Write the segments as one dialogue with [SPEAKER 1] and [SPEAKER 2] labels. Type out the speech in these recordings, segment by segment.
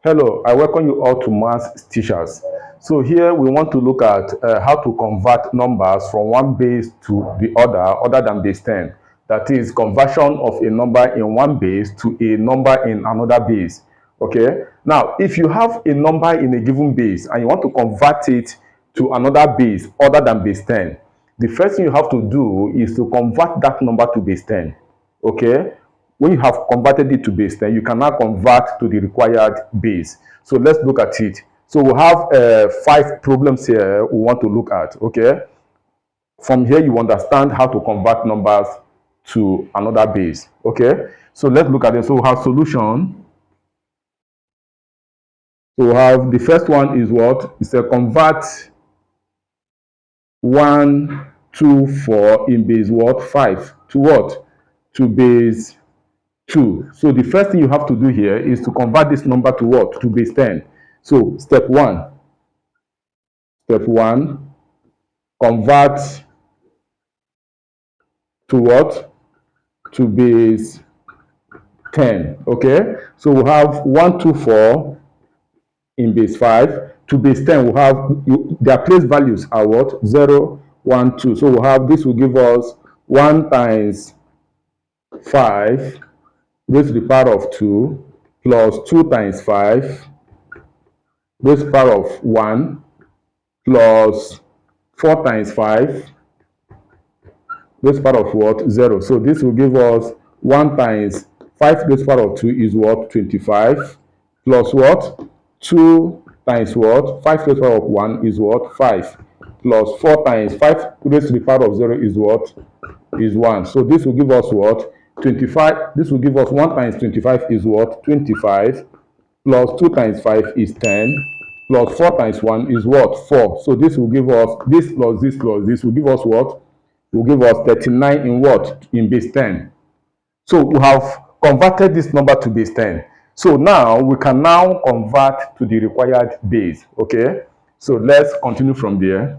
[SPEAKER 1] Hello, I welcome you all to Maths Teachers. So here we want to look at how to convert numbers from one base to the other than base 10. That is conversion of a number in one base to a number in another base. Okay. Now, if you have a number in a given base and you want to convert it to another base other than base 10, the first thing you have to do is to convert that number to base 10. Okay. When you have converted it to base 10, you can now convert to the required base. So let's look at it. So we have 5 problems here we want to look at. Okay. From here, you understand how to convert numbers to another base. Okay. So let's look at it. So we have solution. So we have the first one is what? It's a convert 1, 2, 4 in base what? 5 to what? To base 2. So the first thing you have to do here is to convert this number to what? To base 10. So step 1, convert to what? To base 10. Okay. So we have 1, 2, 4 in base 5. To base 10, we have their place values are what? 0, 1, 2. So we have this will give us 1 times 5 raised to the power of 2 plus 2 times 5 raised to the power of 1 plus 4 times 5 raised to the power of what? 0. So this will give us 1 times 5 raised to the power of 2 is what? 25 plus what? 2 times what? 5 raised to the power of 1 is what? 5 plus 4 times 5 raised to the power of 0 is what? Is 1. So this will give us what? 25. This will give us 1 times 25 is what? 25 plus 2 times 5 is 10 plus 4 times 1 is what? 4. So this will give us this plus this plus this will give us what? Will give us 39 in what? In base 10. So we have converted this number to base 10. So now we can now convert to the required base. Okay. So let's continue from there.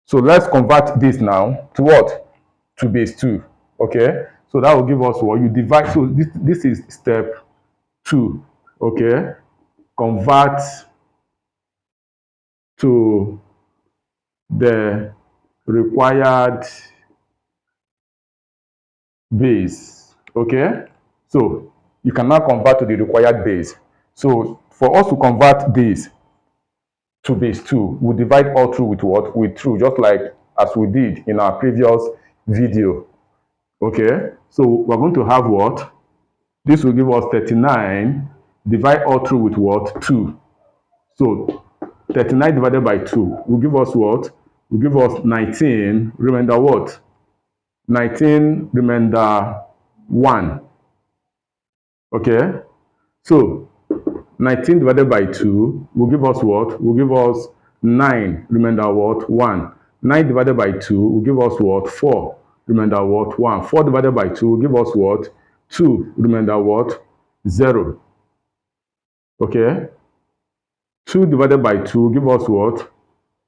[SPEAKER 1] So let's convert this now to what? To base 2. Okay. So that will give us what? You divide. So this is step 2. Okay. Convert to the required base. Okay. So you can now convert to the required base. So for us to convert this to base 2, we'll divide all through with what? With 2, just like as we did in our previous video. Okay. So we're going to have what? This will give us 39. Divide all through with what? 2. So 39 divided by 2 will give us what? Will give us 19. Remainder what? 19 remainder 1. Okay. So 19 divided by 2 will give us what? Will give us 9 remainder what? 1. 9 divided by 2 will give us what? 4 remainder what? 1. 4 divided by 2 will give us what? 2 remainder what? 0. Okay. 2 divided by 2 will give us what?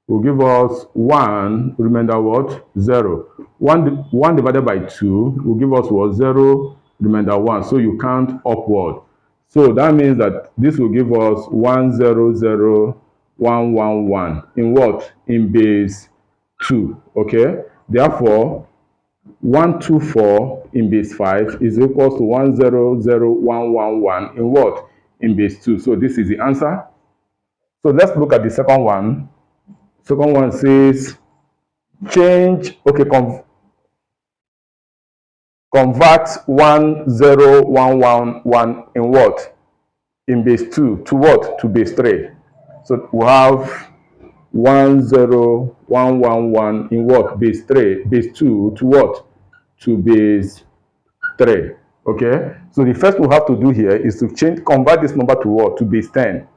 [SPEAKER 1] Will give us 1 remainder what? 0. 1 divided by 2 will give us what? 0 remainder 1. So you count upward. So that means that this will give us 1 0 0 1 1 1 in what? In base 2. Okay. Therefore 1 2 4 in base 5 is equals to 1 0 0 1 1 1 in what? In base 2. So this is the answer. So let's look at the second one. Second one says change. Okay, convert 1 0 1 1 1 in what? In base 2 to what? To base 3. So we have 1 0 1 1 1 in what? Base 3. Base 2 to what? To base 3. Okay. So the first we have to do here is to convert this number to what? To base 10.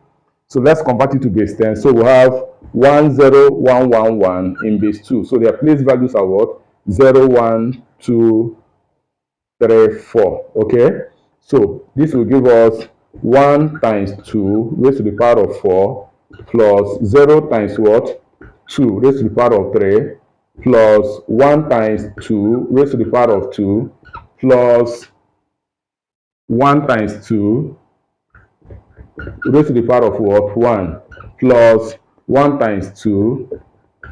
[SPEAKER 1] So let's convert it to base 10. So we have 1 0 1 1 1 in base 2. So their place values are what? 0 1 2 3 4. Okay. So this will give us 1 times 2 raised to the power of 4 plus 0 times what? 2 raised to the power of 3 plus 1 times 2 raised to the power of 2 plus 1 times 2 raised to the power of what? 1 plus 1 times 2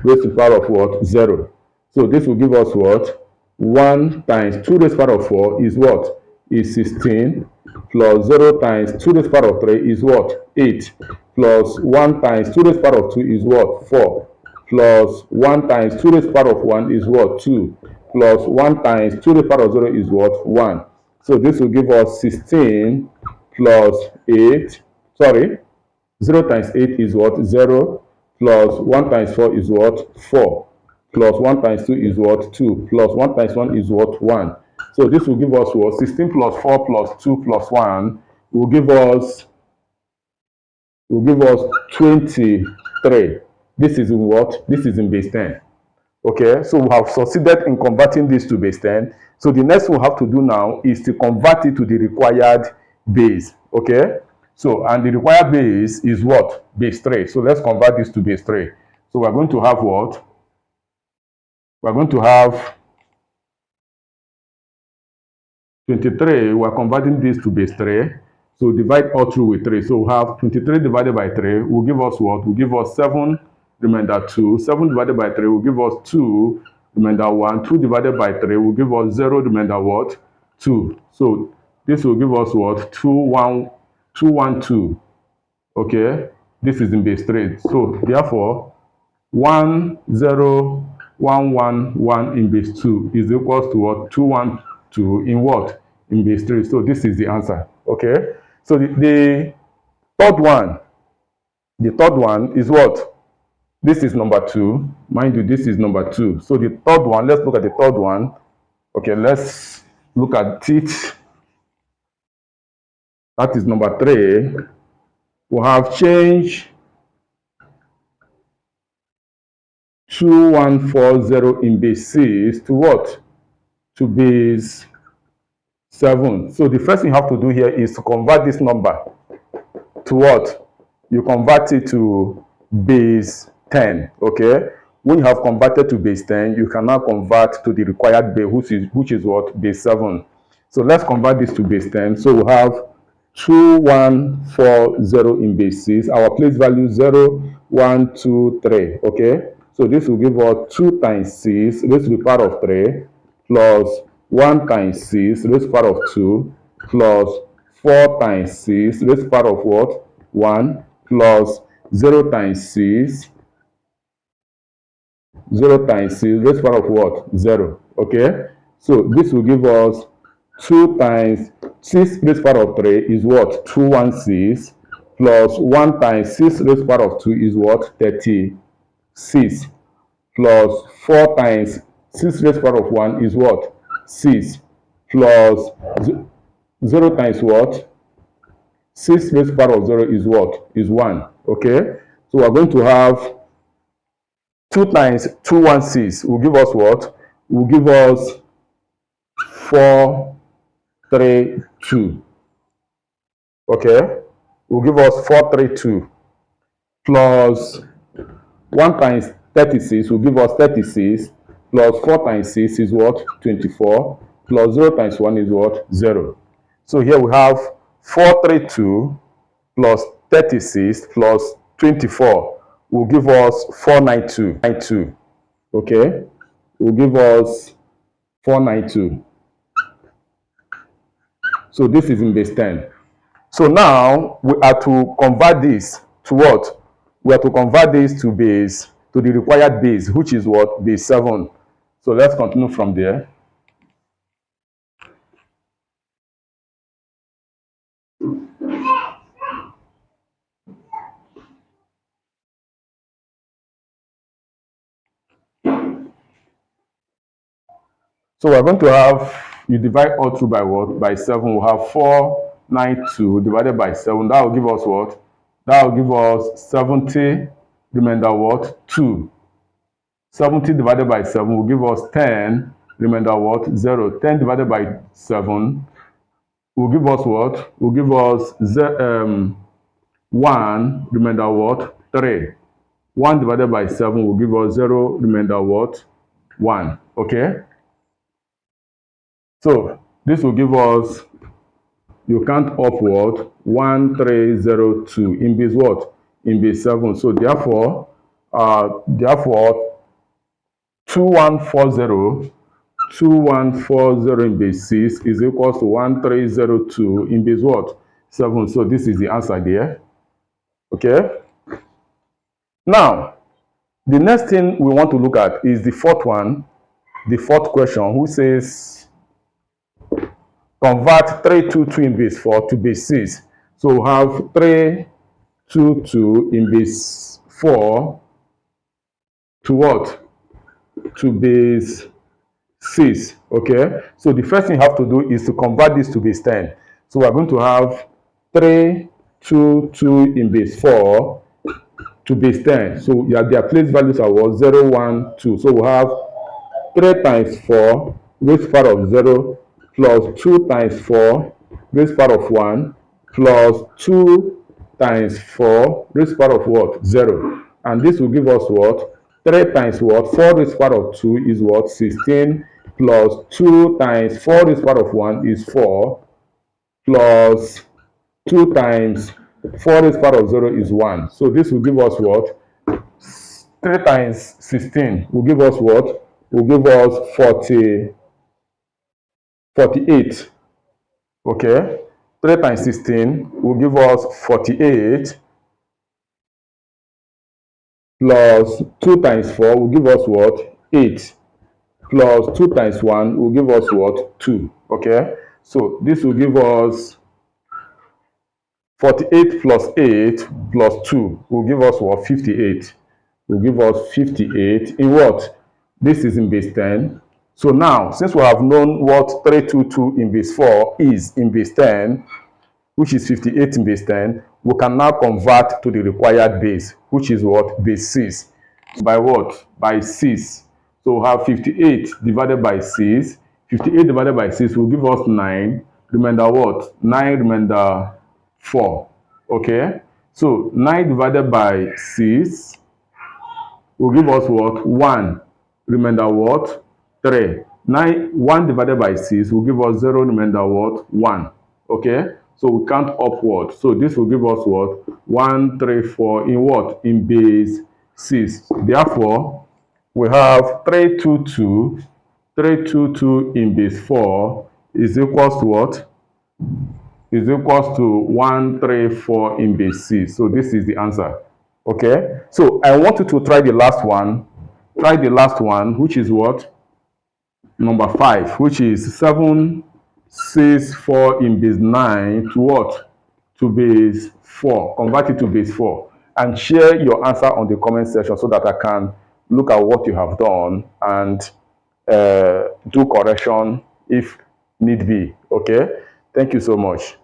[SPEAKER 1] raised to the power of what? 0. So this will give us what? 1 times 2 raised to the power of 4 is what? Is 16 plus 0 times 2 raised to the power of 3 is what? 8 plus 1 times 2 raised to the power of 2 is what? 4 plus 1 times 2 raised to the power of 1 is what? 2 plus 1 times 2 raised to the power of 0 is what? 1. So this will give us 16 plus 8, sorry, 0 times 8 is what? 0 plus 1 times 4 is what? 4 plus 1 times 2 is what? 2 plus 1 times 1 is what? 1. So this will give us what? 16 plus 4 plus 2 plus 1 will give us 23. This is in what? This is in base 10. Okay, so we have succeeded in converting this to base 10. So the next we'll have to do now is to convert it to the required base. Okay, so and the required base is what? Base 3. So let's convert this to base 3. So we're going to have what? We're going to have 23. We're converting this to base 3. So divide all through with 3. So we have 23 divided by 3 will give us what? Will give us 7 remainder 2. 7 divided by 3 will give us 2 remainder 1. 2 divided by 3 will give us 0 remainder what? 2. So this will give us what? 2, 1, 2, 1, 2. Okay, this is in base 3. So therefore 1, 0, 1, 1, 1 in base 2 is equals to what? 2, 1, 2 in what? In base 3. So this is the answer. Okay, so the third one is what? This is number 2. Mind you, this is number 2. So the third one, let's look at the third one. Okay, let's look at it. That is number 3. We have changed 2140 in base 6 to what? To base 7. So the first thing you have to do here is to convert this number to what? You convert it to base 10. Okay, when you have converted to base 10, you can now convert to the required base, which is what? Base 7. So let's convert this to base 10. So we have 2140 in base 6. Our place value 0, 1, 2, 3. Okay, so this will give us 2 times 6 raised to the power of 3 plus 1 times 6 raised to the power of 2 plus 4 times 6 raised to the power of what? 1 plus 0 times 6 raised to the power of what? 0. Okay, so this will give us 2 times 6 raised to the power of 3 is what? 216 plus 1 times 6 raised to the power of 2 is what? 36 plus 4 times 6 raised to the power of 1 is what? 6 plus 0 times what? 6 raised to the power of 0 is what? Is 1. Okay, so we're going to have 2 times 216 will give us what? Will give us 432. Okay, will give us 432 plus 1 times 36 will give us 36 plus 4 times 6 is what? 24 plus 0 times 1 is what? 0. So here we have 432 plus 36 plus 24 will give us 492. Okay, will give us 492. So this is in base 10. So now we are to convert this to what? We are to convert this to base, to the required base, which is what? Base 7. So let's continue from there. So we're going to have, you divide all through by what? By 7. We'll have 492 divided by 7. That will give us what? That will give us 70 remainder what? 2. 70 divided by 7 will give us 10 remainder what? 0. 10 divided by 7 will give us what? Will give us 1 remainder what? 3. 1 divided by 7 will give us 0 remainder what? 1. Okay, so this will give us You count upward 1302 in base what? In base 7. So therefore 2140 in base 6 is equals to 1302 in base what? 7. So this is the answer there. Okay. Now, the next thing we want to look at is the fourth one, the fourth question, who says convert 322 in base 4 to base 6. So we have 322 in base 4 to what? To base 6. Okay. So the first thing you have to do is to convert this to base 10. So we're going to have 322 in base 4 to base 10. So their place values are what? 0, 1, 2. So we have 3 times 4 raised to the power of 0 plus 2 times 4 raised to the power of 1 plus 2 times 4 raised to the power of what? 0. And this will give us what? 3 times what? 4 raised to the power of 2 is what? 16 plus 2 times 4 raised to the power of 1 is 4 plus 2 times 4 raised to the power of 0 is 1. So this will give us what? 3 times 16 will give us what? Will give us 48. Okay. 3 times 16 will give us 48 plus 2 times 4 will give us what? 8 plus 2 times 1 will give us what? 2. Okay. So this will give us 48 plus 8 plus 2 will give us what? 58. Will give us 58 in what? This is in base 10. So now, since we have known what 322 in base 4 is in base 10, which is 58 in base 10, we can now convert to the required base, which is what? Base 6. By what? By 6. So we have 58 divided by 6. 58 divided by 6 will give us 9. Remainder what? 9 remainder 4. Okay? So 9 divided by 6 will give us what? 1. Remainder what? 3. 1 divided by 6 will give us 0. Remainder what? 1. Okay? So we count upward. So this will give us what? 1, 3, 4 in what? In base 6. Therefore, we have 322. 322 in base 4 is equals to what? Is equals to 134 in base 6. So this is the answer. Okay, so I want you to try the last one. Try the last one, which is what? Number 5, which is 764 in base 9 to what? To base 4. Convert it to base 4. And share your answer on the comment section so that I can look at what you have done and do correction if need be. Okay, thank you so much.